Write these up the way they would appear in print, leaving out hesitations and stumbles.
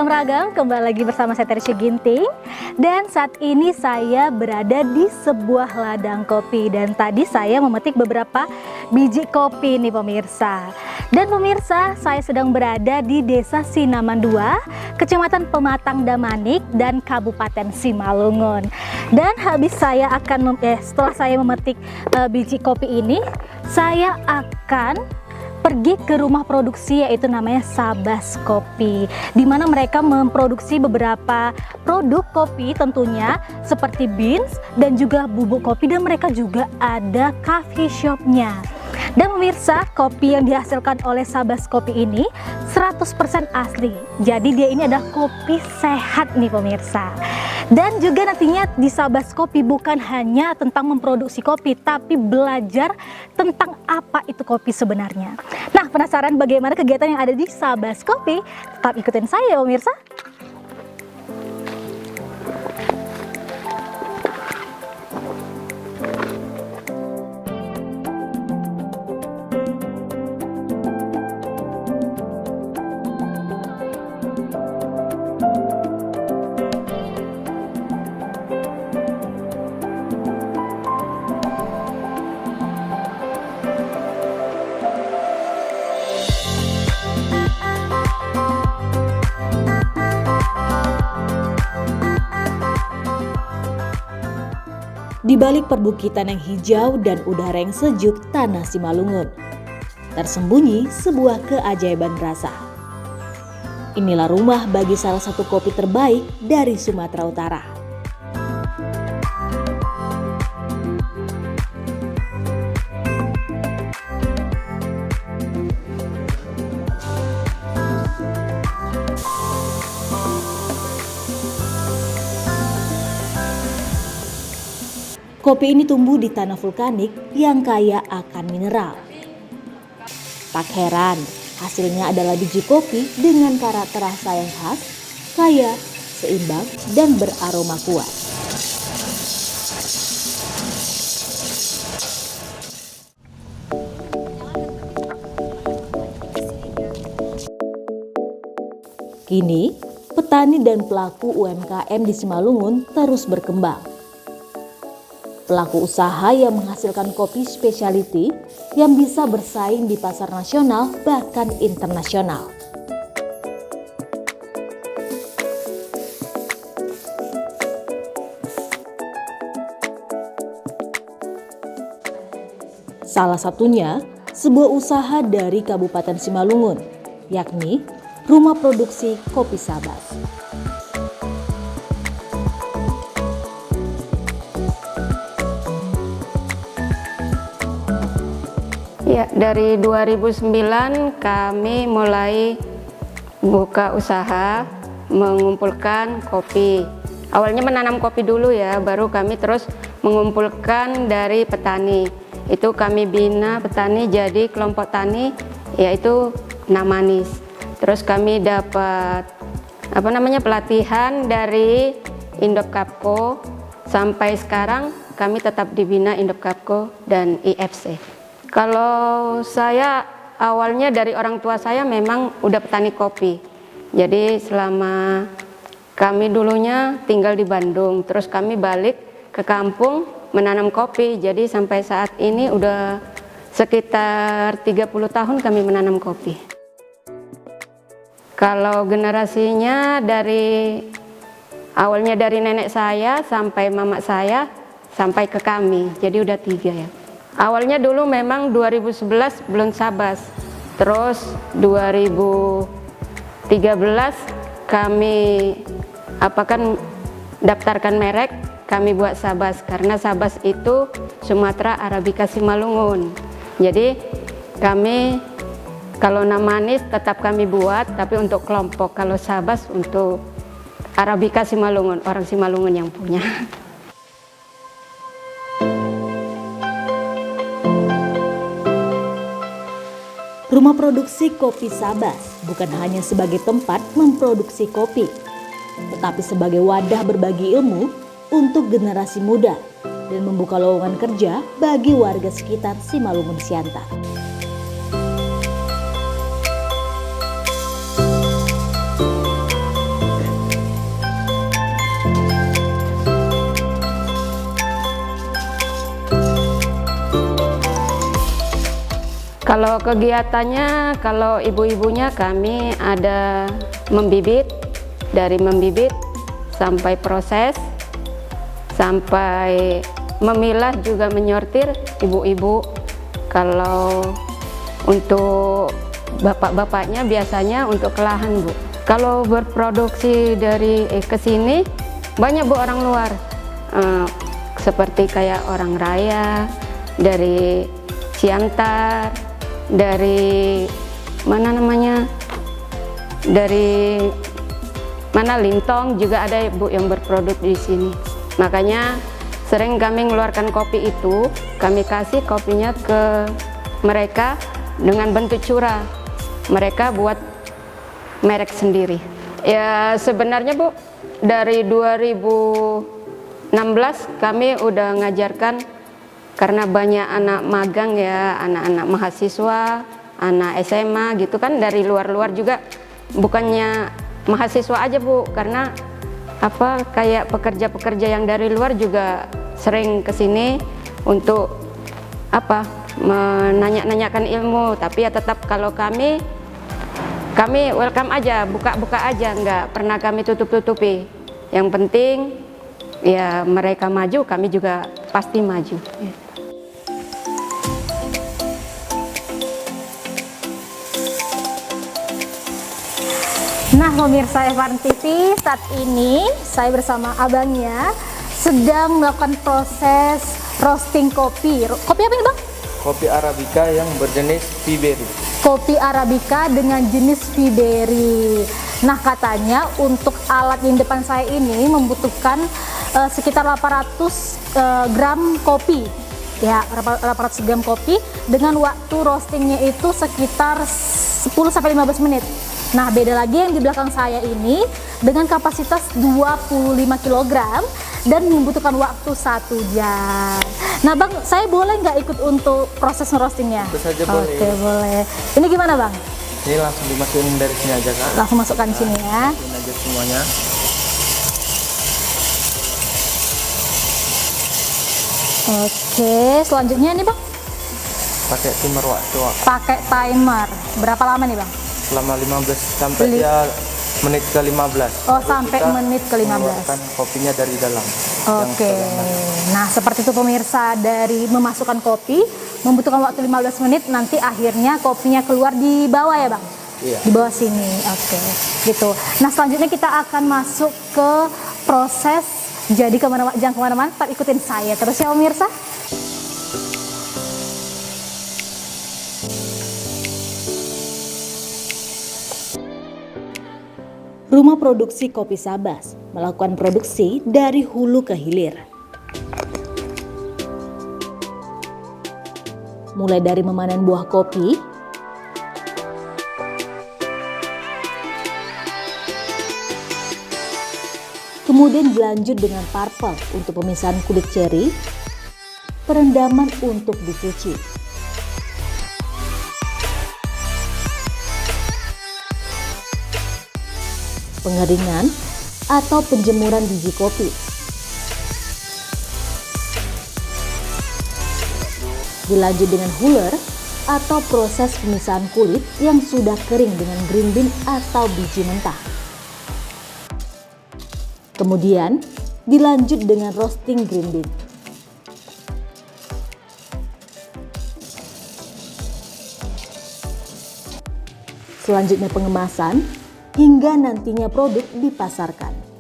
Salam ragam, kembali lagi bersama saya Teresya Ginting. Dan saat ini saya berada di sebuah ladang kopi. Dan tadi saya memetik beberapa biji kopi nih pemirsa. Dan pemirsa, saya sedang berada di Desa Sinaman 2, Kecamatan Pematang Damanik dan Kabupaten Simalungun. Dan setelah saya memetik biji kopi ini, saya akan pergi ke rumah produksi, yaitu namanya Sabas Kopi, di mana mereka memproduksi beberapa produk kopi tentunya seperti beans dan juga bubuk kopi, dan mereka juga ada coffee shopnya. Dan pemirsa, kopi yang dihasilkan oleh Sabas Kopi ini 100% asli. Jadi dia ini adalah kopi sehat nih pemirsa. Dan juga nantinya di Sabas Kopi bukan hanya tentang memproduksi kopi, tapi belajar tentang apa itu kopi sebenarnya. Nah, penasaran bagaimana kegiatan yang ada di Sabas Kopi? Tetap ikutin saya pemirsa. Di balik perbukitan yang hijau dan udara yang sejuk tanah Simalungun, tersembunyi sebuah keajaiban rasa. Inilah rumah bagi salah satu kopi terbaik dari Sumatera Utara. Kopi ini tumbuh di tanah vulkanik yang kaya akan mineral. Tak heran, hasilnya adalah biji kopi dengan karakter rasa yang khas, kaya, seimbang, dan beraroma kuat. Kini, petani dan pelaku UMKM di Simalungun terus berkembang. Pelaku usaha yang menghasilkan kopi specialty yang bisa bersaing di pasar nasional bahkan internasional. Salah satunya sebuah usaha dari Kabupaten Simalungun, yakni Rumah Produksi Kopi Sabas. Ya, dari 2009 kami mulai buka usaha mengumpulkan kopi. Awalnya menanam kopi dulu ya, baru kami terus mengumpulkan dari petani. Itu kami bina petani jadi kelompok tani, yaitu Namanis. Terus kami dapat pelatihan dari Indopkapko. Sampai sekarang kami tetap dibina Indopkapko dan IFC. Kalau saya awalnya dari orang tua saya memang udah petani kopi. Jadi selama kami dulunya tinggal di Bandung, terus kami balik ke kampung menanam kopi. Jadi sampai saat ini udah sekitar 30 tahun kami menanam kopi. Kalau generasinya awalnya dari nenek saya sampai mama saya sampai ke kami. Jadi udah 3 ya. Awalnya dulu memang 2011 belum Sabas, terus 2013 kami daftarkan merek, kami buat Sabas karena Sabas itu Sumatera Arabica Simalungun. Jadi kami kalau Namanis tetap kami buat, tapi untuk kelompok, kalau Sabas untuk Arabica Simalungun, orang Simalungun yang punya. Rumah produksi kopi Sabas bukan hanya sebagai tempat memproduksi kopi, tetapi sebagai wadah berbagi ilmu untuk generasi muda dan membuka lowongan kerja bagi warga sekitar Simalungun Siantar. Kalau kegiatannya, kalau ibu-ibunya kami ada membibit, dari membibit sampai proses, sampai memilah juga menyortir ibu-ibu. Kalau untuk bapak-bapaknya biasanya untuk ke lahan, Bu. Kalau berproduksi dari ke sini banyak, Bu, orang luar. Seperti kayak orang Raya, dari Siantar, dari mana namanya, dari mana Lintong juga ada, Bu, yang berproduk di sini. Makanya sering kami mengeluarkan kopi itu, kami kasih kopinya ke mereka dengan bentuk curah. Mereka buat merek sendiri. Ya sebenarnya, Bu, dari 2016 kami udah ngajarkan, karena banyak anak magang ya, anak-anak mahasiswa, anak SMA gitu kan, dari luar-luar juga. Bukannya mahasiswa aja, Bu, karena apa, kayak pekerja-pekerja yang dari luar juga sering ke sini untuk apa, menanya-nanyakan ilmu. Tapi ya tetap kalau kami welcome aja, buka-buka aja, nggak pernah kami tutup-tutupi. Yang penting ya mereka maju, kami juga pasti maju. Nah, pemirsa Evan TV, saat ini saya bersama abangnya sedang melakukan proses roasting kopi. Kopi apa ini, Bang? Kopi Arabica yang berjenis Fiberi. Kopi Arabica dengan jenis Fiberi. Nah, katanya untuk alat yang depan saya ini membutuhkan sekitar 800 gram kopi. Ya, 800 gram kopi dengan waktu roastingnya itu sekitar 10-15 menit. Nah, beda lagi yang di belakang saya ini dengan kapasitas 25 kg dan membutuhkan waktu 1 jam. Nah, Bang, saya boleh nggak ikut untuk proses roastingnya? Tentu saja boleh. Oke, boleh. Ini gimana, Bang? Ini langsung dimasukin dari sini aja, Kak. Langsung masukkan di sini ya. Masukin aja semuanya. Oke, selanjutnya nih, Bang. Pakai timer waktu, Kak. Pakai timer. Berapa lama nih, Bang? Selama 15 sampai dia menit ke 15. Oh, Baru sampai kita menit ke 15. mengeluarkan kopinya dari dalam. Oke. Nah, seperti itu pemirsa, dari memasukkan kopi membutuhkan waktu 15 menit, nanti akhirnya kopinya keluar di bawah ya, Bang? Iya. Di bawah sini. Oke. Gitu. Nah, selanjutnya kita akan masuk ke proses. Jadi jangan kemana-mana, tetap ikutin saya terus ya pemirsa. Rumah produksi kopi Sabas melakukan produksi dari hulu ke hilir. Mulai dari memanen buah kopi, kemudian dilanjut dengan parpel untuk pemisahan kulit ceri, perendaman untuk dicuci, pengeringan atau penjemuran biji kopi, dilanjut dengan huller atau proses pemisahan kulit yang sudah kering dengan green bean atau biji mentah. Kemudian dilanjut dengan roasting green bean. Selanjutnya pengemasan hingga nantinya produk dipasarkan.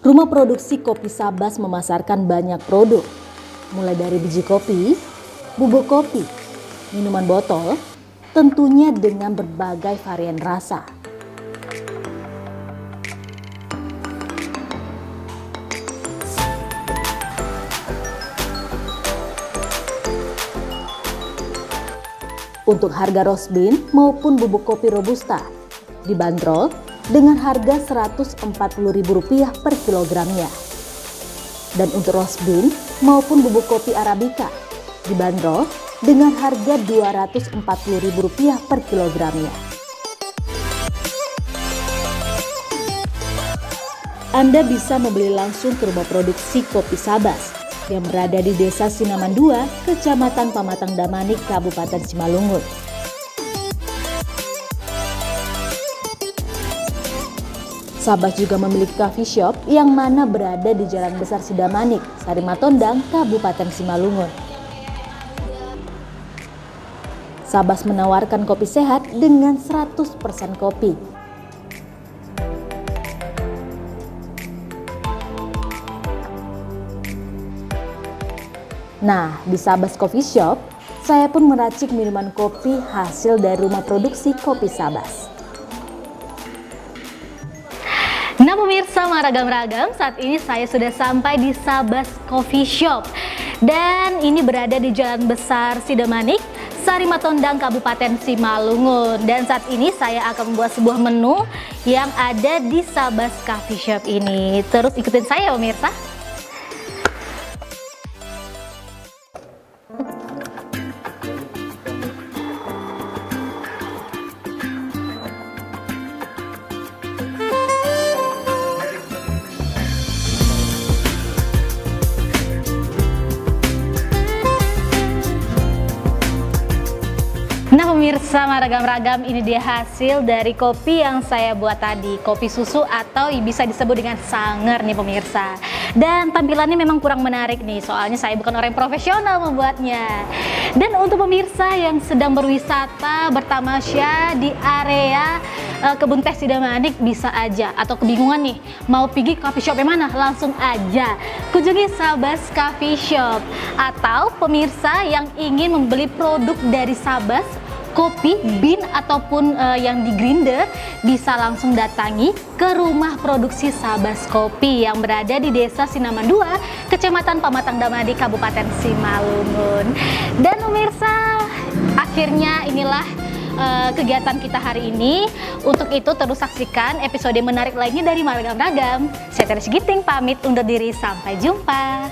Rumah produksi kopi Sabas memasarkan banyak produk, mulai dari biji kopi, bubuk kopi, minuman botol, tentunya dengan berbagai varian rasa. Untuk harga roast bean maupun bubuk kopi robusta dibanderol dengan harga Rp140.000 per kilogramnya. Dan untuk roast bean maupun bubuk kopi arabica dibanderol dengan harga Rp240.000 per kilogramnya. Anda bisa membeli langsung ke rumah produksi kopi Sabas yang berada di Desa Sinaman 2, Kecamatan Pamatang Damanik, Kabupaten Simalungun. Sabas juga memiliki coffee shop yang mana berada di Jalan Besar Sidamanik, Sarimatondang, Kabupaten Simalungun. Sabas menawarkan kopi sehat dengan 100% kopi. Nah, di Sabas Coffee Shop, saya pun meracik minuman kopi hasil dari rumah produksi kopi Sabas. Nah pemirsa Maragam-ragam, saat ini saya sudah sampai di Sabas Coffee Shop. Dan ini berada di Jalan Besar Sidamanik, Sarimatondang, Kabupaten Simalungun. Dan saat ini saya akan membuat sebuah menu yang ada di Sabas Coffee Shop ini. Terus ikutin saya pemirsa. Nah pemirsa Maragam-ragam, ini dia hasil dari kopi yang saya buat tadi, kopi susu atau bisa disebut dengan sanger nih pemirsa. Dan tampilannya memang kurang menarik nih, soalnya saya bukan orang yang profesional membuatnya. Dan untuk pemirsa yang sedang berwisata bertamasya di area Kebun Teh Sidamanik, bisa aja, atau kebingungan nih mau pergi coffee shop yang mana, langsung aja kunjungi Sabas Coffee Shop. Atau pemirsa yang ingin membeli produk dari Sabas, kopi, bean ataupun yang di grinder, bisa langsung datangi ke rumah produksi Sabas Kopi yang berada di Desa Sinaman 2, Kecamatan Pamatang Damanik, Kabupaten Simalungun. Dan pemirsa, akhirnya inilah kegiatan kita hari ini. Untuk itu terus saksikan episode menarik lainnya dari Maragam-ragam. Saya Teresy Ginting pamit undur diri, sampai jumpa.